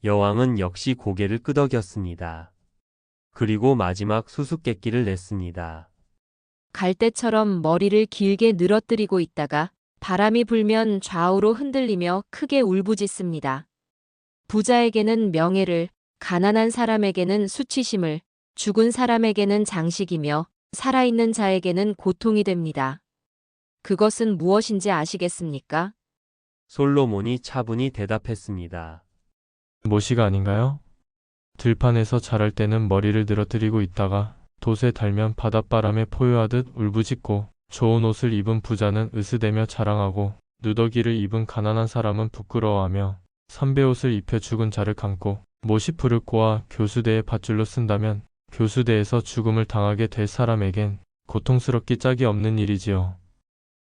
여왕은 역시 고개를 끄덕였습니다. 그리고 마지막 수수께끼를 냈습니다. 갈대처럼 머리를 길게 늘어뜨리고 있다가 바람이 불면 좌우로 흔들리며 크게 울부짖습니다. 부자에게는 명예를, 가난한 사람에게는 수치심을, 죽은 사람에게는 장식이며 살아있는 자에게는 고통이 됩니다. 그것은 무엇인지 아시겠습니까? 솔로몬이 차분히 대답했습니다. 모시가 아닌가요? 들판에서 자랄 때는 머리를 늘어뜨리고 있다가 돛에 달면 바닷바람에 포효하듯 울부짖고 좋은 옷을 입은 부자는 으스대며 자랑하고 누더기를 입은 가난한 사람은 부끄러워하며 삼배옷을 입혀 죽은 자를 감고 못이 불을 꼬아 교수대에 밧줄로 쓴다면 교수대에서 죽음을 당하게 될 사람에겐 고통스럽기 짝이 없는 일이지요.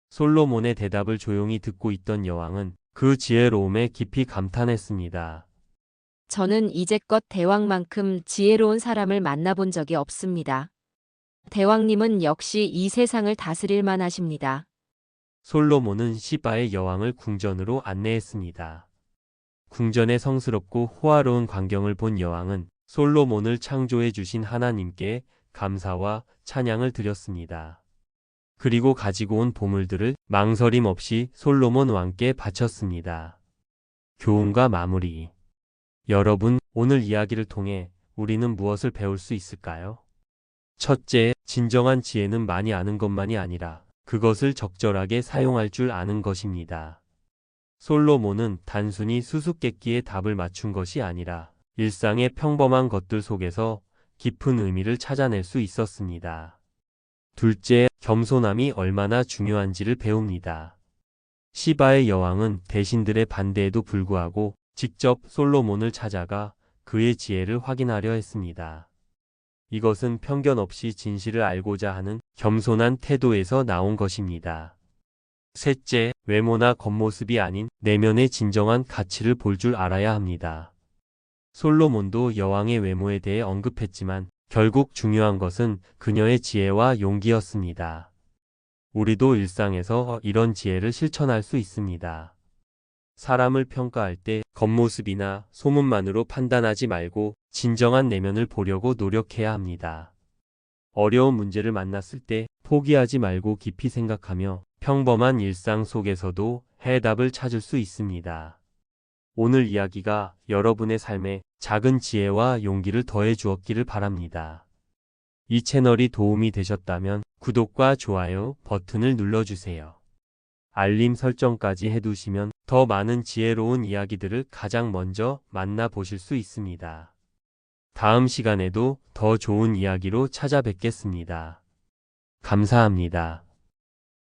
솔로몬의 대답을 조용히 듣고 있던 여왕은 그 지혜로움에 깊이 감탄했습니다. 저는 이제껏 대왕만큼 지혜로운 사람을 만나본 적이 없습니다. 대왕님은 역시 이 세상을 다스릴 만하십니다. 솔로몬은 시바의 여왕을 궁전으로 안내했습니다. 궁전의 성스럽고 호화로운 광경을 본 여왕은 솔로몬을 창조해 주신 하나님께 감사와 찬양을 드렸습니다. 그리고 가지고 온 보물들을 망설임 없이 솔로몬 왕께 바쳤습니다. 교훈과 마무리. 여러분, 오늘 이야기를 통해 우리는 무엇을 배울 수 있을까요? 첫째, 진정한 지혜는 많이 아는 것만이 아니라 그것을 적절하게 사용할 줄 아는 것입니다. 솔로몬은 단순히 수수께끼의 답을 맞춘 것이 아니라 일상의 평범한 것들 속에서 깊은 의미를 찾아낼 수 있었습니다. 둘째, 겸손함이 얼마나 중요한지를 배웁니다. 시바의 여왕은 대신들의 반대에도 불구하고 직접 솔로몬을 찾아가 그의 지혜를 확인하려 했습니다. 이것은 편견 없이 진실을 알고자 하는 겸손한 태도에서 나온 것입니다. 셋째, 외모나 겉모습이 아닌 내면의 진정한 가치를 볼 줄 알아야 합니다. 솔로몬도 여왕의 외모에 대해 언급했지만 결국 중요한 것은 그녀의 지혜와 용기였습니다. 우리도 일상에서 이런 지혜를 실천할 수 있습니다. 사람을 평가할 때 겉모습이나 소문만으로 판단하지 말고 진정한 내면을 보려고 노력해야 합니다. 어려운 문제를 만났을 때 포기하지 말고 깊이 생각하며 평범한 일상 속에서도 해답을 찾을 수 있습니다. 오늘 이야기가 여러분의 삶에 작은 지혜와 용기를 더해 주었기를 바랍니다. 이 채널이 도움이 되셨다면 구독과 좋아요 버튼을 눌러주세요. 알림 설정까지 해두시면 더 많은 지혜로운 이야기들을 가장 먼저 만나보실 수 있습니다. 다음 시간에도 더 좋은 이야기로 찾아뵙겠습니다. 감사합니다.